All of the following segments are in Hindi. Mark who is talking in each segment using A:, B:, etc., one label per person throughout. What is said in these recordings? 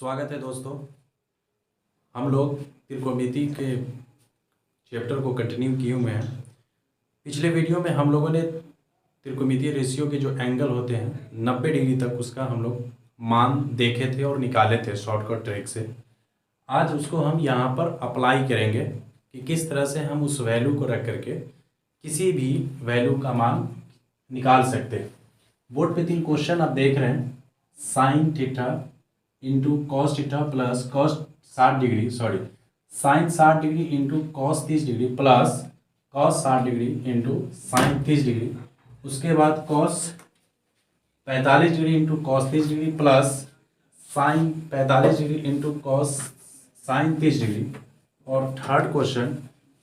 A: स्वागत है दोस्तों। हम लोग त्रिकोणमिति के चैप्टर को कंटिन्यू किए हुए हैं। पिछले वीडियो में हम लोगों ने त्रिकोणमितीय रेशियो के जो एंगल होते हैं 90 डिग्री तक उसका हम लोग मान देखे थे और निकाले थे शॉर्टकट ट्रिक से। आज उसको हम यहाँ पर अप्लाई करेंगे कि किस तरह से हम उस वैल्यू को रख करके किसी भी वैल्यू का मान निकाल सकते हैं। बोर्ड पे 3 क्वेश्चन आप देख रहे हैं। Sine theta into cos theta plus cos 60 degree sine 60 degree into cos 30 degree plus cos 60 degree into sine 30 degree. उसके बाद cos 45 degree into cos 30 degree plus sine 45 degree into cos sine 30 degree. और third question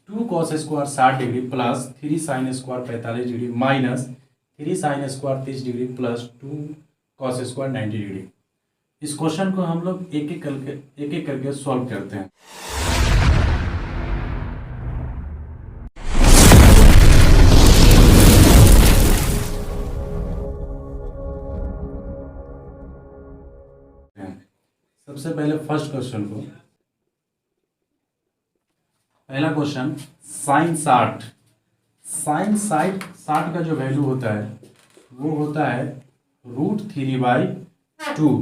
A: 2 cos square 60 degree plus 3 sine square 45 degree minus 3 sine square 30 degree plus 2 cos square 90 degree. इस क्वेश्चन को हम लोग एक एक करके सॉल्व करते हैं। सबसे पहले फर्स्ट क्वेश्चन को, पहला क्वेश्चन साइन 60 का जो वैल्यू होता है वो होता है √3/2।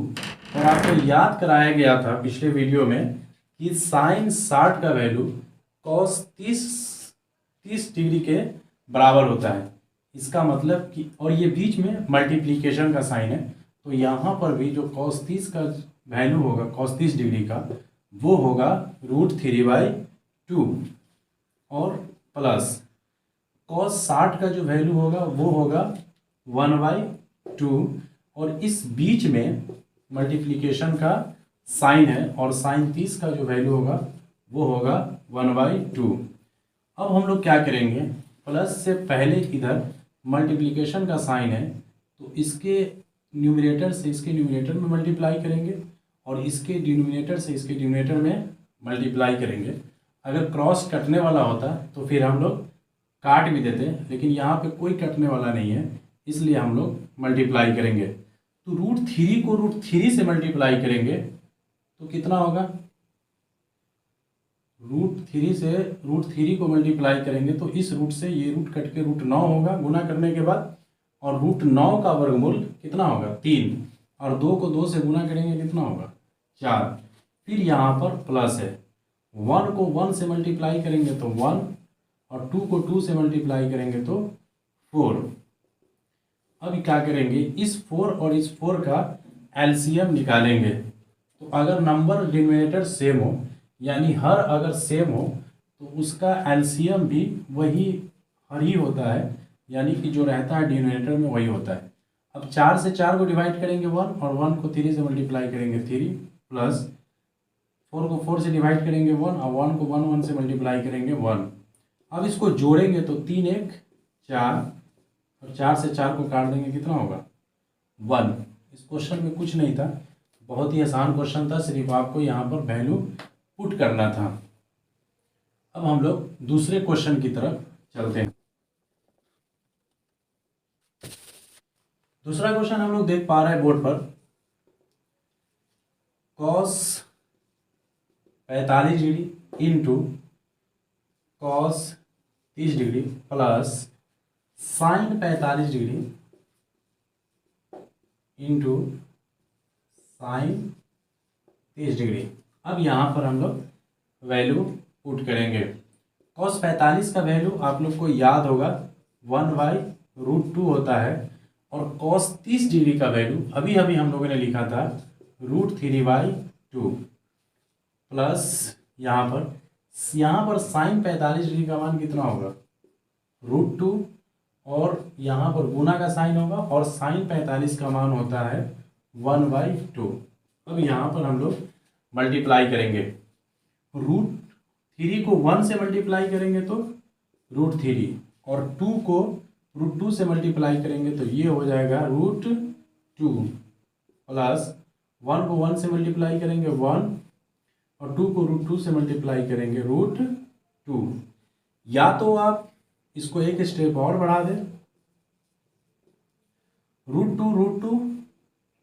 A: और आपको याद कराया गया था पिछले वीडियो में कि साइन 60 का वैल्यू कॉस 30 डिग्री के बराबर होता है। इसका मतलब कि, और ये बीच में मल्टीप्लिकेशन का साइन है, तो यहाँ पर भी जो कॉस 30 का वैल्यू होगा कॉस 30 डिग्री का वो होगा √3/2 और प्लस कॉस 60 का जो वैल्यू होगा वो होगा 1/2 और इस बीच में मल्टीप्लिकेशन का साइन है और साइन 30 का जो वैल्यू होगा वो होगा 1/2। अब हम लोग क्या करेंगे, प्लस से पहले इधर मल्टीप्लिकेशन का साइन है तो इसके न्यूमरेटर से इसके न्यूमरेटर में मल्टीप्लाई करेंगे और इसके डिनोमिनेटर से इसके डिनोमिनेटर में मल्टीप्लाई करेंगे। अगर क्रॉस कटने वाला होता तो फिर हम लोग काट भी देते, लेकिन यहाँ पे कोई कटने वाला नहीं है इसलिए हम लोग मल्टीप्लाई करेंगे। तो √3 को √3 से मल्टीप्लाई करेंगे तो कितना होगा, √3 से √3 को मल्टीप्लाई करेंगे तो इस रूट से ये रूट कट के √9 होगा गुना करने के बाद, और √9 का वर्गमूल कितना होगा 3, और 2 को 2 से गुना करेंगे कितना होगा 4। फिर यहाँ पर प्लस है, 1 को 1 से मल्टीप्लाई करेंगे तो 1 और 2 को 2 से मल्टीप्लाई करेंगे तो 4। अब क्या करेंगे, इस 4 और इस 4 का एलसीएम निकालेंगे। तो अगर नंबर डिनोमिनेटर सेम हो यानी हर अगर सेम हो तो उसका एलसीएम भी वही हर ही होता है, यानी कि जो रहता है डिनोमिनेटर में वही होता है। अब 4 से 4 को डिवाइड करेंगे 1 और 1 को 3 से मल्टीप्लाई करेंगे 3 प्लस 4 को 4 से डिवाइड करेंगे 1 और 1 को 1 से मल्टीप्लाई करेंगे 1। अब इसको जोड़ेंगे तो 3 1 4 और 4 से 4 को काट देंगे कितना होगा 1। इस क्वेश्चन में कुछ नहीं था, बहुत ही आसान क्वेश्चन था, सिर्फ आपको यहाँ पर वैल्यू पुट करना था। अब हम लोग दूसरे क्वेश्चन की तरफ चलते हैं। दूसरा क्वेश्चन हम लोग देख पा रहे हैं बोर्ड पर, cos 45 degree into cos 30 degree plus sine 45 degree into sine 30 degree. अब यहाँ पर हम लोग वैल्यू पुट करेंगे। कॉस 45 का वैल्यू आप लोग को याद होगा 1/√2 होता है, और कॉस 30 डिग्री का वैल्यू अभी अभी हम लोगों ने लिखा था √3/2 प्लस यहाँ पर साइन 45 डिग्री का मान कितना होगा √2 और यहाँ पर गुना का साइन होगा और साइन 45 का मान होता है 1/2। अब यहाँ पर हम लोग मल्टीप्लाई करेंगे, √3 को 1 से मल्टीप्लाई करेंगे तो √3 और 2 को √2 से मल्टीप्लाई करेंगे तो ये हो जाएगा √2 प्लस 1 को 1 से मल्टीप्लाई करेंगे 1 और 2 को √2 से मल्टीप्लाई करेंगे √2। या तो आप इसको एक स्टेप और बढ़ा दें, √2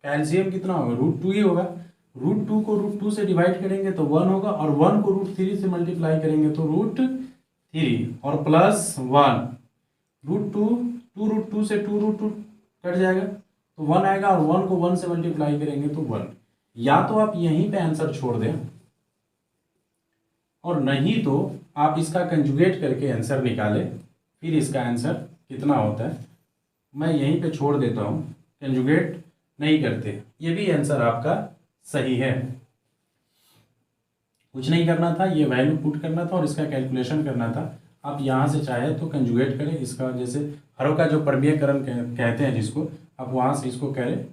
A: कैल्शियम कितना होगा √2 ही होगा, रूट 2 को रूट 2 से डिवाइड करेंगे तो 1 होगा, और 1 को रूट 3 से मल्टीप्लाई करेंगे तो रूट 3 और +1। रूट 2 से 2 कट जाएगा तो 1 आएगा, और 1 को 1 से मल्टीप्लाई करेंगे तो 1। या तो आप यहीं पे आंसर छोड़ दें, और नहीं तो आप इसका कंजुगेट करके आंसर निकालें, फिर इसका आंसर कितना होता है। मैं यहीं पे छोड़ देता हूँ, कंजुगेट नहीं करते, ये भी आंसर आपका सही है। कुछ नहीं करना था, ये वैल्यू पुट करना था और इसका कैलकुलेशन करना था। आप यहाँ से चाहे तो कंजुगेट करें इसका, जैसे हरों का जो परमीयकरण कहते हैं जिसको, आप वहाँ से इसको करें,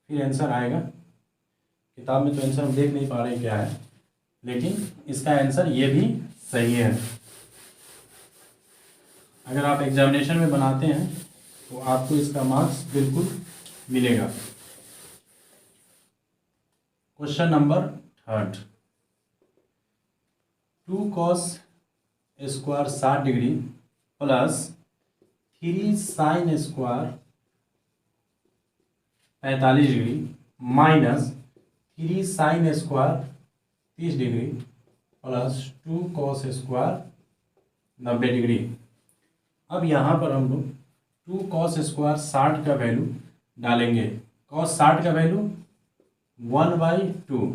A: फिर आंसर आएगा। किताब में तो आंसर हम देख नहीं पा रहे क्या है, लेकिन इसका आंसर ये भी सही है। अगर आप एग्जामिनेशन में बनाते हैं तो आपको इसका मार्क्स बिल्कुल मिलेगा। Question number 3, 2 cos square 60 degree plus 3 sin square 45 degree minus 3 sin square 30 degree plus 2 cos square 90 degree. अब यहाँ पर हम लोग 2 cos स्क्वायर 60 का वैल्यू डालेंगे। cos 60 का वैल्यू 1/2।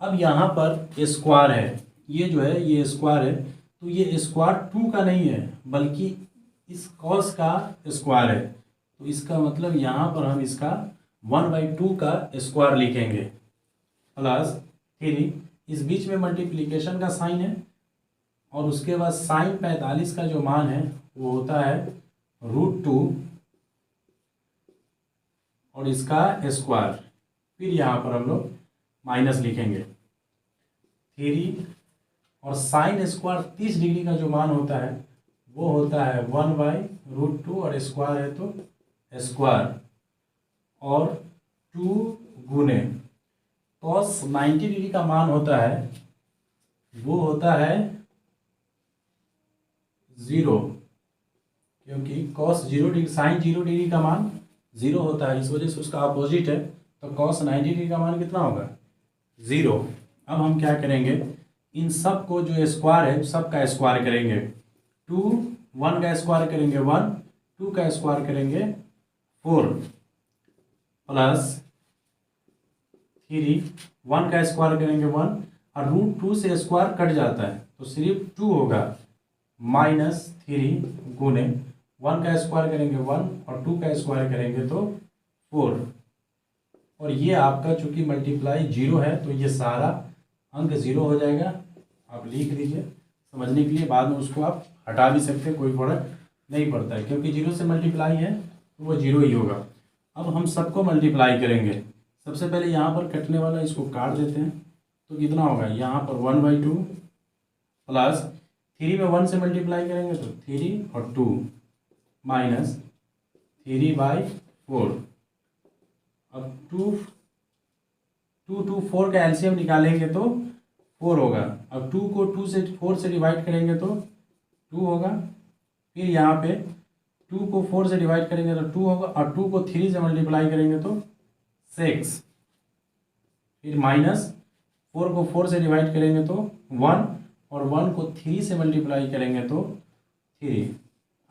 A: अब यहाँ पर स्क्वायर है, ये जो है ये स्क्वायर है, तो ये स्क्वायर 2 का नहीं है बल्कि इस cos का स्क्वायर है, तो इसका मतलब यहाँ पर हम इसका 1/2 का स्क्वायर लिखेंगे प्लस 3, इस बीच में मल्टीप्लिकेशन का साइन है, और उसके बाद साइन 45 का जो मान है वो होता है √2 और इसका स्क्वायर। फिर यहाँ पर हम लोग माइनस लिखेंगे 3, और साइन स्क्वायर 30 डिग्री का जो मान होता है वो होता है 1/√2 और स्क्वायर है तो स्क्वायर, और 2 गुने cos 90 डिग्री का मान होता है वो होता है 0, क्योंकि cos 0 डिग्री साइन 0 डिग्री का मान 0 होता है, इस वजह से उसका अपोजिट है, तो cos 90 डिग्री का मान कितना होगा 0। अब हम क्या करेंगे, इन सब को जो स्क्वायर है सब का स्क्वायर करेंगे। 2 1 का स्क्वायर करेंगे 1, 2 का स्क्वायर करेंगे 4 प्लस 3 1 का स्क्वायर करेंगे 1, और √2 से स्क्वायर कट जाता है तो सिर्फ 2 होगा, माइनस 3 गुने 1 का स्क्वायर करेंगे 1 और 2 का स्क्वायर करेंगे तो 4, और ये आपका चूंकि मल्टीप्लाई 0 है तो ये सारा अंक 0 हो जाएगा। आप लिख लीजिए समझने के लिए, बाद में उसको आप हटा भी सकते हैं, कोई फर्क नहीं पड़ता है, क्योंकि 0 से मल्टीप्लाई है तो वो 0 ही होगा। अब हम सबको मल्टीप्लाई करेंगे। सबसे पहले यहाँ पर कटने वाला इसको काट देते हैं, तो कितना होगा यहाँ पर 1/2 प्लस 3 में 1 से मल्टीप्लाई करेंगे तो 3 और 2 माइनस 3/4। अब 2 4 का एलसीएम निकालेंगे तो 4 होगा। अब 2 को 4 से डिवाइड करेंगे तो 2 होगा, फिर यहाँ पे 2 को 4 से डिवाइड करेंगे तो 2 होगा, और 2 को 3 से मल्टीप्लाई करेंगे तो 6, फिर माइनस 4 को 4 से डिवाइड करेंगे तो 1, और 1 को 3 से मल्टीप्लाई करेंगे तो 3।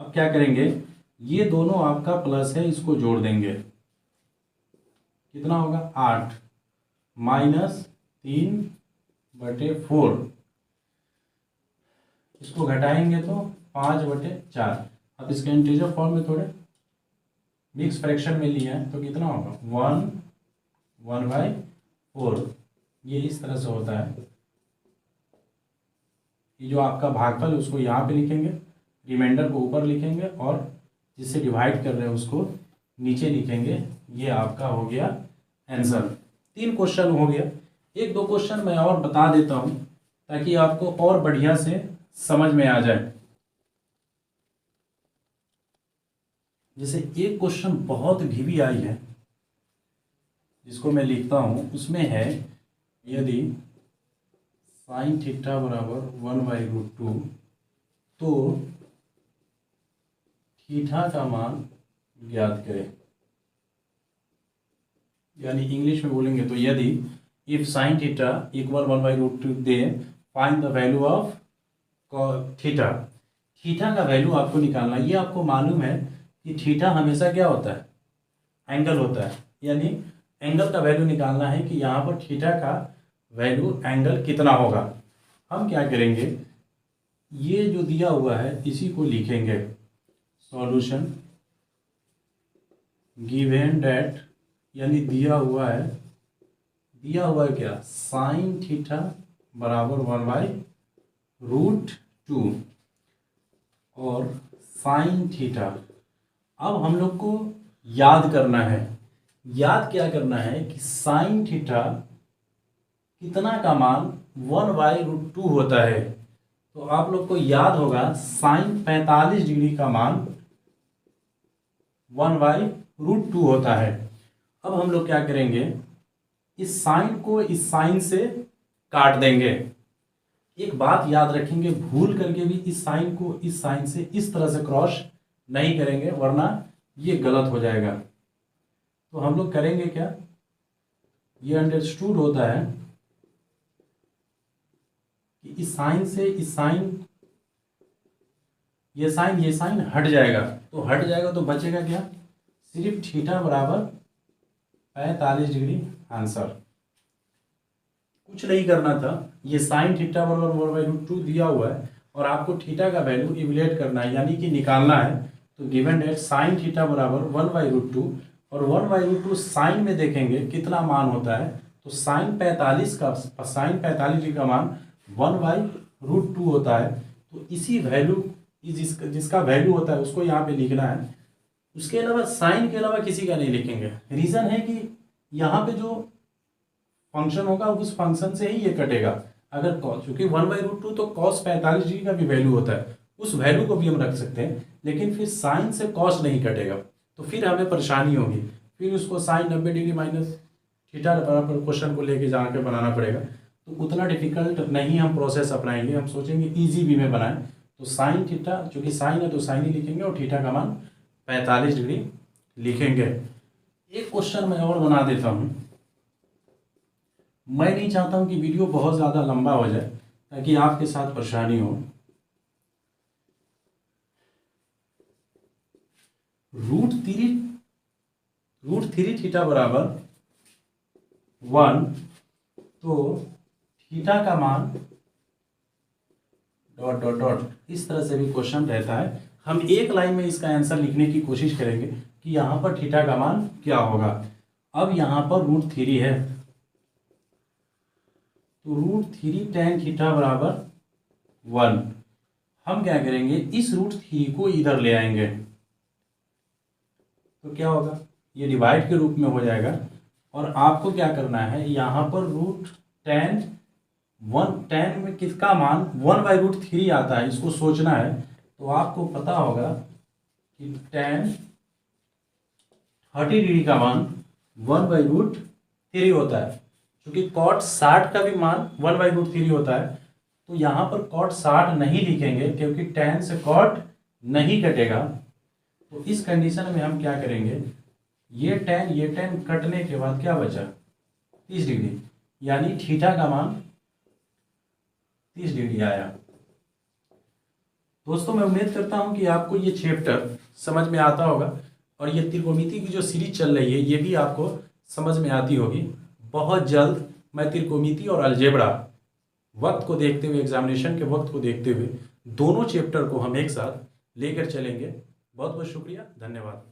A: अब क्या करेंगे, ये दोनों आपका प्लस है, इसको जोड़ देंगे, कितना होगा 8 माइनस 3/4, इसको घटाएंगे तो 5/4। अब इसके इंटीजर फॉर्म में थोड़े मिक्स फ्रैक्शन में लिया है तो कितना होगा 1/4। ये इस तरह से होता है। ये जो आपका भागफल है उसको यहाँ पे लिखेंगे, रिमाइंडर को ऊपर लिखेंगे, और जिससे डिवाइड कर रहे हैं उसको नीचे लिखेंगे। ये आपका हो गया आंसर। 3 क्वेश्चन हो गया। 1-2 क्वेश्चन मैं और बता देता हूँ ताकि आपको और बढ़िया से समझ में आ जाए। जैसे एक क्वेश्चन बहुत VVI है जिसको मैं लिखता हूँ, उसमें है यदि sin थीटा बराबर 1/√2 तो थीटा का मान ज्ञात करें। यानी इंग्लिश में बोलेंगे तो यदि if sine theta equal 1/√2 they, find the value of theta. Theta का वैल्यू आपको निकालना है। ये आपको मालूम है कि थीटा हमेशा क्या होता है, एंगल होता है। यानी एंगल का वैल्यू निकालना है कि यहाँ पर थीटा का वैल्यू एंगल कितना होगा। हम क्या करेंगे, ये जो दिया हुआ है इसी को लिखेंगे, सॉल्यूशन गिवन दैट, यानी दिया हुआ है क्या, साइन थीटा बराबर 1/√2 और साइन थीटा। अब हम लोग को याद करना है, याद क्या करना है कि साइन थीटा कितना का मान 1/√2 होता है। तो आप लोग को याद होगा साइन 45 डिग्री का मान 1/√2 होता है। अब हम लोग क्या करेंगे, इस साइन को इस साइन से काट देंगे। एक बात याद रखेंगे, भूल करके भी इस साइन को इस साइन से इस तरह से क्रॉस नहीं करेंगे, वरना ये गलत हो जाएगा। तो हम लोग करेंगे क्या, ये अंडरस्टूड होता है कि इस साइन से इस साइन, ये साइन हट जाएगा। तो हट जाएगा तो बचेगा क्या, सिर्फ थीटा बराबर 45 डिग्री। आंसर कुछ नहीं करना था, ये साइन थीटा बराबर 1/√2 दिया हुआ है और आपको थीटा का वैल्यू इवैल्यूएट करना है, यानी कि निकालना है। तो गिवन डेट साइन थीटा बराबर 1/√2 और 1/√2 साइन में देखेंगे कितना मान होता है। तो साइन 45 डिग्री का मान 1/√2 होता है। तो इसी वैल्यू जिसका वैल्यू होता है उसको यहाँ पे लिखना है। उसके अलावा साइन के अलावा किसी का नहीं लिखेंगे। रीज़न है कि यहाँ पे जो फंक्शन होगा उस फंक्शन से ही ये कटेगा। अगर कॉस, क्योंकि 1/√2 तो कॉस 45 डिग्री का भी वैल्यू होता है, उस वैल्यू को भी हम रख सकते हैं, लेकिन फिर साइन से कॉस नहीं कटेगा तो फिर हमें परेशानी होगी। फिर उसको साइन 90 डिग्री माइनस थीटा बराबर क्वेश्चन को लेके जाके बनाना पड़ेगा। तो उतना डिफिकल्ट नहीं हम प्रोसेस अपनाएंगे, हम सोचेंगे ईजी वे में बनाएं। तो साइन थीटा, चूँकि साइन है तो साइन ही लिखेंगे और थीटा का मान 45 डिग्री लिखेंगे। एक क्वेश्चन मैं और बना देता हूँ। मैं नहीं चाहता हूँ कि वीडियो बहुत ज़्यादा लंबा हो जाए ताकि आपके साथ परेशानी हो। √3 थीटा बराबर 1, तो थीटा का मान ... इस तरह से भी क्वेश्चन रहता है। हम एक लाइन में इसका आंसर लिखने की कोशिश करेंगे कि यहाँ पर थीटा का मान क्या होगा। अब यहाँ पर √3 है, तो √3 tan थीटा बराबर 1। हम क्या करेंगे, इस √3 को इधर ले आएंगे तो क्या होगा, ये डिवाइड के रूप में हो जाएगा। और आपको क्या करना है, यहाँ पर √tan में किसका मान 1/√3 आता है, इसको सोचना है। तो आपको पता होगा कि tan 30 डिग्री का मान 1/√3 होता है। क्योंकि cot 60 का भी मान 1/√3 होता है। तो यहाँ पर cot 60 नहीं लिखेंगे क्योंकि tan से cot नहीं कटेगा। तो इस कंडीशन में हम क्या करेंगे, ये tan कटने के बाद क्या बचा, 30 डिग्री, यानी थीटा का मान 30 डिग्री आया। दोस्तों मैं उम्मीद करता हूं कि आपको ये चैप्टर समझ में आता होगा और ये त्रिकोणमिति की जो सीरीज चल रही है ये भी आपको समझ में आती होगी। बहुत जल्द मैं त्रिकोणमिति और अलजेब्रा वक्त को देखते हुए, एग्जामिनेशन के वक्त को देखते हुए दोनों चैप्टर को हम एक साथ लेकर चलेंगे। बहुत बहुत शुक्रिया, धन्यवाद।